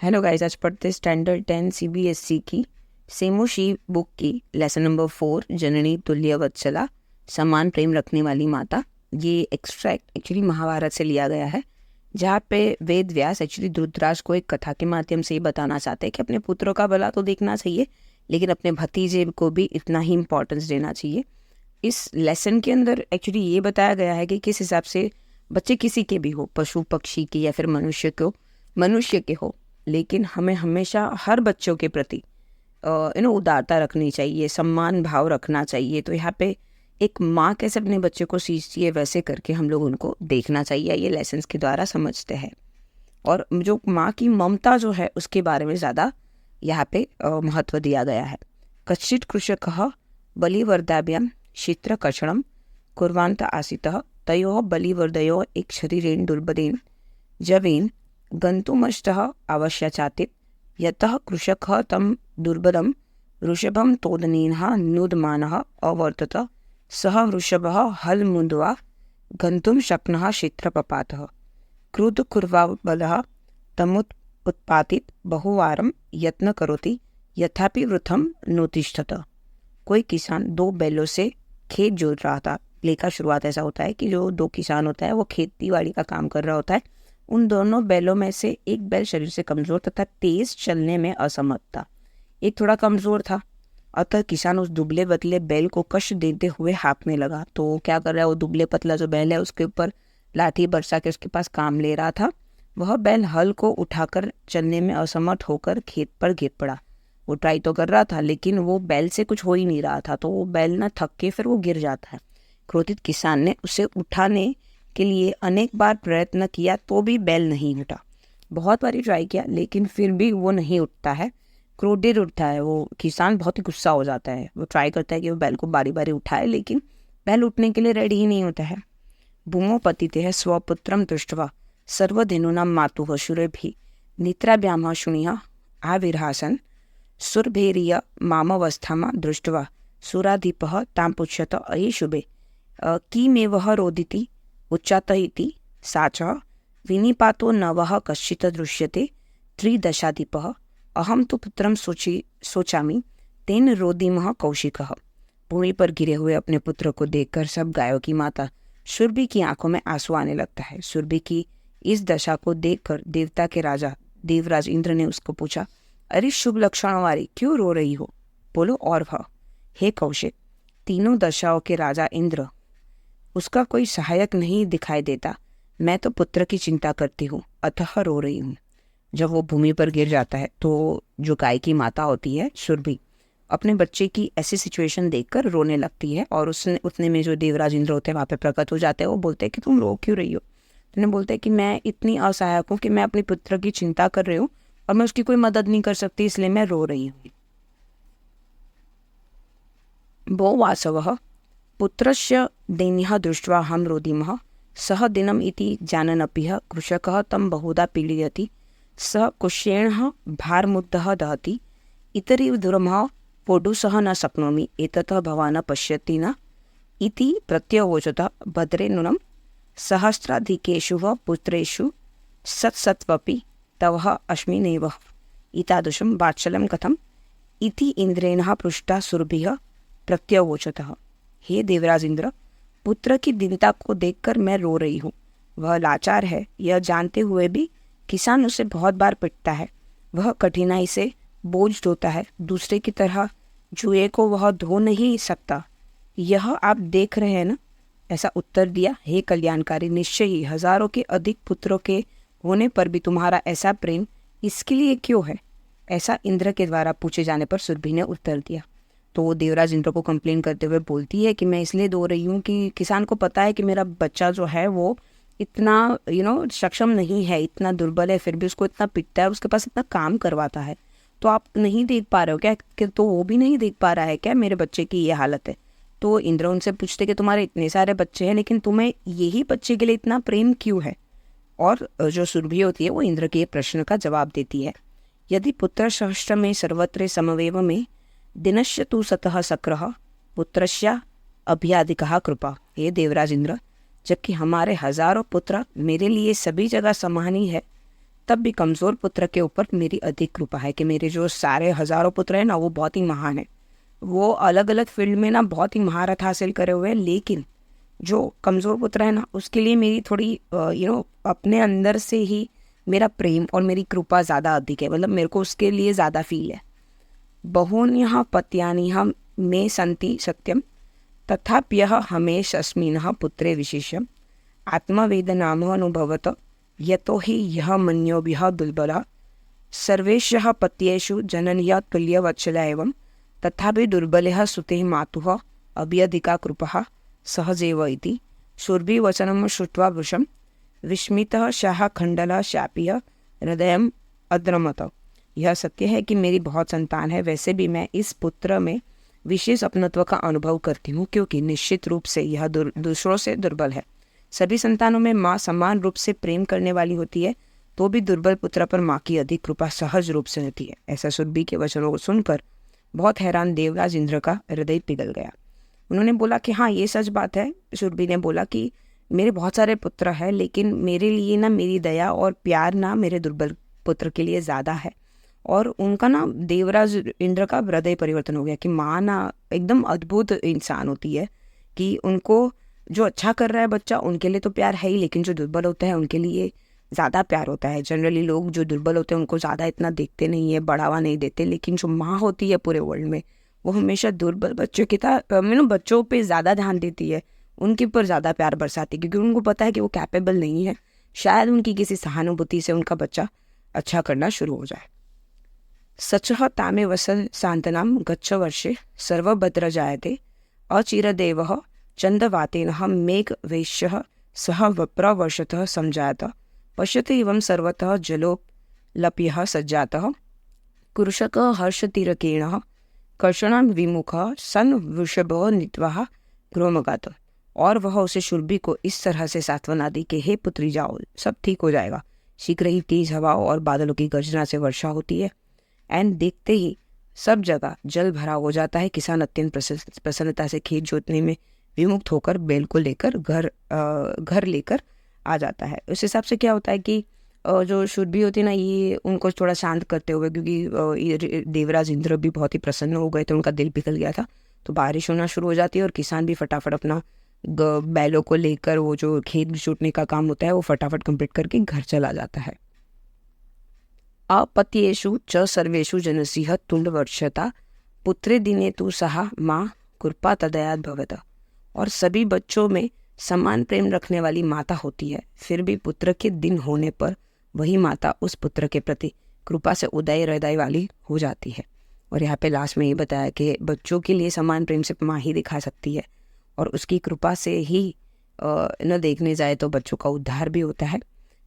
Hello guys, आज पढ़ते standard 10 CBSE की सेमुशी बुक की लेसन नंबर 4 जननी तुल्य वत्सला समान प्रेम रखने वाली माता। ये एक्सट्रैक्ट एक्चुअली महाभारत से लिया गया है, जहाँ पे वेद व्यास एक्चुअली धृतराष्ट्र को एक कथा के माध्यम से ये बताना चाहते हैं कि अपने पुत्रों का भला तो देखना चाहिए, लेकिन अपने भतीजे को भी इतना ही इम्पोर्टेंस देना चाहिए। इस लेसन के अंदर एक्चुअली ये बताया गया है कि किस हिसाब से बच्चे किसी के भी हो, पशु पक्षी के या फिर मनुष्य के हो, लेकिन हमें हमेशा हर बच्चों के प्रति उदारता रखनी चाहिए, सम्मान भाव रखना चाहिए। तो यहाँ पे एक माँ कैसे अपने बच्चे को सीखती है, वैसे करके हम लोग उनको देखना चाहिए, ये लेसन्स के द्वारा समझते हैं। और जो माँ की ममता जो है उसके बारे में ज़्यादा यहाँ पे महत्व दिया गया है। कश्चित् कृषकः बलिवर्दाभ्यां शीत्रकषणं कुर्वान्त आसीतः तयोः बलिवर्दयोः एक शरीरेण दुर्बदेन जवेन गन्तुमष्टः आवश्यचातित् यतः कृषकः तं दुर्बलं वृषभं तोदनेन नूदमानः अवर्तत सः वृषभः हलमुद्वा गन्तुं शक्नः क्षेत्रपपातः क्रुद्धकुर्वाबलः तमुत्पातित बहुवारं यत्न करोति यथापि वृथं नोतिष्ठत। कोई किसान 2 बैलों से खेत जोत रहा था। प्ले का शुरुआत ऐसा होता है कि जो 2 किसान होता है वो खेती बाड़ी का काम कर रहा होता है। उन दोनों बैलों में से एक बैल शरीर से कमज़ोर तथा तेज चलने में असमर्थ था, एक थोड़ा कमज़ोर था। अतः किसान उस दुबले पतले बैल को कष्ट देते हुए हाँकने लगा। तो क्या कर रहा है, वो दुबले पतला जो बैल है उसके ऊपर लाठी बरसा के उसके पास काम ले रहा था। वह बैल हल को उठाकर चलने में असमर्थ होकर खेत पर गिर पड़ा। वो ट्राई तो कर रहा था, लेकिन वो बैल से कुछ हो ही नहीं रहा था। तो वो बैल ना थक के फिर वो गिर जाता है। क्रोधित किसान ने उसे उठाने के लिए अनेक बार प्रयत्न किया तो भी बैल नहीं उठा। बहुत बारी ट्राई किया लेकिन फिर भी वो नहीं उठता है। क्रोधित उठता है, वो किसान बहुत ही गुस्सा हो जाता है। वो ट्राई करता है कि वो बैल को बारी बारी उठाए, लेकिन बैल उठने के लिए रेडी ही नहीं होता है। भूमो पतिते स्वपुत्रम दृष्ट्वा सर्वधेनूनां मातुः शूरेभिः निद्राभ्यां शुनिः आविर्हासन् सुरभेरिय मामवस्थां दृष्ट्वा सुराधिपः तां पुच्छत अये शुभे किमेवः रोदिति उच्चात इति सा च विनिपातो नवः कश्चित् दृश्यते त्रिदशाधिपः अहं तु पुत्रं सोचामि तेन रोदिमः कौशिकः। भूमि पर गिरे हुए अपने पुत्र को देखकर सब गायों की माता सुरभि की आंखों में आंसू आने लगता है। सुरभि की इस दशा को देखकर देवता के राजा देवराज इंद्र ने उसको पूछा, अरे शुभ लक्षणों वाली क्यों रो रही हो, बोलो। और वह, हे कौशिक, तीनों दशाओं के राजा इंद्र, उसका कोई सहायक नहीं दिखाई देता। मैं तो पुत्र की चिंता करती हूँ, अतः रो रही हूँ। जब वो भूमि पर गिर जाता है तो जो गाय की माता होती है सुरभि, अपने बच्चे की ऐसी सिचुएशन देखकर रोने लगती है। और उतने में जो देवराज इंद्र होते हैं वहाँ पे प्रकट हो जाते हैं। वो बोलते हैं कि तुम रो क्यों रही हो। उन्हें बोलते हैं कि मैं इतनी असहायक हूँ कि मैं अपने पुत्र की चिंता कर रही हूँ और मैं उसकी कोई मदद नहीं कर सकती, इसलिए मैं रो रही हूँ। भो वासवः पुत्रस्य दैन्यः दृष्ट्वा अहं रोदिमः सः दिनम् इति जानन्नपिह कृषकः तं बहुधा पीडयति सः कुशेणः भारमुग्धः दहति इतरिव दुर्मः पोडुसः न शक्नोमि एततः भवान् पश्यति न इति प्रत्यवोचतः भद्रे नूनं सहस्राधिकेषु पुत्रेषु सत्सत्वपि तवः अस्मि नैव एतादृशं वात्सल्यं कथम् इति इंद्रेण पृष्टा सुरभिः प्रत्यवोचतः। हे देवराज इंद्र, पुत्र की दीनता को देखकर मैं रो रही हूँ। वह लाचार है, यह जानते हुए भी किसान उसे बहुत बार पिटता है। वह कठिनाई से बोझ ढोता है, दूसरे की तरह जुए को वह धो नहीं सकता। यह आप देख रहे हैं ना। ऐसा उत्तर दिया, हे कल्याणकारी, निश्चय ही हजारों के अधिक पुत्रों के होने पर भी तुम्हारा ऐसा प्रेम इसके लिए क्यों है। ऐसा इंद्र के द्वारा पूछे जाने पर सुरभि ने उत्तर दिया। तो वो देवराज इंद्र को कंप्लेन करते हुए बोलती है कि मैं इसलिए रो रही हूँ कि किसान को पता है कि मेरा बच्चा जो है वो इतना सक्षम नहीं है, इतना दुर्बल है, फिर भी उसको इतना पिटता है, उसके पास इतना काम करवाता है। तो आप नहीं देख पा रहे हो क्या कि तो वो भी नहीं देख पा रहा है क्या मेरे बच्चे की ये हालत है। तो इंद्र उनसे पूछते कि तुम्हारे इतने सारे बच्चे हैं, लेकिन तुम्हें यही बच्चे के लिए इतना प्रेम क्यों है। और जो सुरभि होती है वो इंद्र के प्रश्न का जवाब देती है। यदि पुत्र सहस्त्र में सर्वत्र समवेव में दिनश्य तु सतः सक्रः पुत्रस्य अभ्याधिकः कृपा। हे देवराज इंद्र, जबकि हमारे हजारों पुत्र मेरे लिए सभी जगह समान ही है, तब भी कमज़ोर पुत्र के ऊपर मेरी अधिक कृपा है कि मेरे जो सारे हज़ारों पुत्र हैं ना वो बहुत ही महान है, वो अलग अलग फील्ड में ना बहुत ही महारत हासिल करे हुए हैं, लेकिन जो कमज़ोर पुत्र है ना उसके लिए मेरी थोड़ी अपने अंदर से ही मेरा प्रेम और मेरी कृपा ज़्यादा अधिक है, मतलब मेरे को उसके लिए ज़्यादा फील है। बहून्यः पत्यानिह मे सन्ति सत्यम तथाप्यः हमेशस्मिन् पुत्रे विशेषम् आत्मवेदनामनुभवत यतो हि यः मन्योभिः दुर्बलः सर्वेषः पत्येषु जनन्या तुल्यवत्सला एवं तथापि दुर्बलः सुतेः मातुः अभ्यधिका कृपः सहजेव इति शूर्भिवचनं श्रुत्वा वृषं विस्मितः सः खण्डलः शापीय हृदयम् अद्रमत। यह सत्य है कि मेरी बहुत संतान है, वैसे भी मैं इस पुत्र में विशेष अपनत्व का अनुभव करती हूँ, क्योंकि निश्चित रूप से यह दूसरों से दुर्बल है। सभी संतानों में माँ समान रूप से प्रेम करने वाली होती है, तो भी दुर्बल पुत्र पर माँ की अधिक कृपा सहज रूप से होती है। ऐसा सुरभि के वचनों को सुनकर बहुत हैरान देवराज इंद्र का हृदय पिघल गया। उन्होंने बोला कि हाँ ये सच बात है। सुरभि ने बोला कि मेरे बहुत सारे पुत्र हैं, लेकिन मेरे लिए ना मेरी दया और प्यार ना मेरे दुर्बल पुत्र के लिए ज़्यादा है। और उनका ना देवराज इंद्र का हृदय परिवर्तन हो गया कि माँ ना एकदम अद्भुत इंसान होती है, कि उनको जो अच्छा कर रहा है बच्चा उनके लिए तो प्यार है ही, लेकिन जो दुर्बल होता है उनके लिए ज़्यादा प्यार होता है। जनरली लोग जो दुर्बल होते हैं उनको ज़्यादा इतना देखते नहीं है, बढ़ावा नहीं देते, लेकिन जो माँ होती है पूरे वर्ल्ड में वो हमेशा दुर्बल बच्चों की बच्चों पे ज़्यादा ध्यान देती है, उनके ऊपर ज़्यादा प्यार बरसाती, क्योंकि उनको पता है कि वो कैपेबल नहीं है। शायद उनकी किसी सहानुभूति से उनका बच्चा अच्छा करना शुरू हो जाए। सचः तामे वसल शांतनां गच्छ वर्षे सर्वभद्र जायते अचिरदेवः चंदवातेनः मेघ वैश्यः सह प्रवर्षतः समजात पश्यते एवं सर्वतः जलोपलप्यः सज्जातः कृषक हर्षतिरकेणः कर्षणां विमुखः सन वृषभो नीत्वा गृहमगात। और वह उसे शूर्बी को इस तरह से सांत्वना दी कि हे पुत्री जाओ, सब ठीक हो जाएगा। शीघ्र ही तेज हवाओं और बादलों की गर्जना से वर्षा होती है, एंड देखते ही सब जगह जल भरा हो जाता है। किसान अत्यंत प्रसन्नता से खेत जोतने में विमुक्त होकर बैल को लेकर घर लेकर आ जाता है। उस हिसाब से क्या होता है कि जो शूर्बी होती है ना, ये उनको थोड़ा शांत करते हुए, क्योंकि देवराज इंद्र भी बहुत ही प्रसन्न हो गए थे, उनका दिल पिघल गया था, तो बारिश होना शुरू हो जाती है और किसान भी फटाफट अपना बैलों को लेकर वो जो खेत जोतने का काम होता है वो फटाफट कंप्लीट करके घर चला जाता है। अपत्येषु च सर्वेषु जनसिंह तुंडवर्षता पुत्रे दिने तु सहा माँ कृपा तदयात भवत। और सभी बच्चों में समान प्रेम रखने वाली माता होती है, फिर भी पुत्र के दिन होने पर वही माता उस पुत्र के प्रति कृपा से उदय हृदय वाली हो जाती है। और यहाँ पे लास्ट में ये बताया कि बच्चों के लिए समान प्रेम सिर्फ माँ ही दिखा सकती है, और उसकी कृपा से ही न देखने जाए तो बच्चों का उद्धार भी होता है।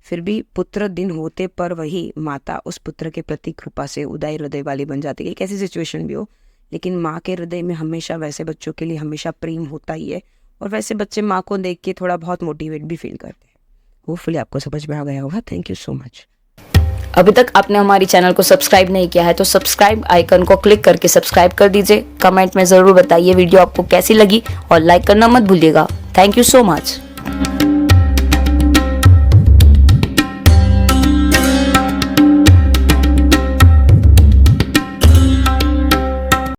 फिर भी पुत्र दिन होते पर वही माता उस पुत्र के प्रति कृपा से उदय हृदय वाली बन जाती है। कैसी सिचुएशन भी हो, लेकिन माँ के हृदय में हमेशा वैसे बच्चों के लिए हमेशा प्रेम होता ही है, और वैसे बच्चे माँ को देख के थोड़ा बहुत मोटिवेट भी फील करते हैं। होपफुली आपको समझ में आ गया होगा। Thank you so much. अभी तक आपने हमारी चैनल को सब्सक्राइब नहीं किया है तो सब्सक्राइब आइकन को क्लिक करके सब्सक्राइब कर दीजिए। कमेंट में ज़रूर बताइए वीडियो आपको कैसी लगी और लाइक करना मत भूलिएगा। Thank you so much.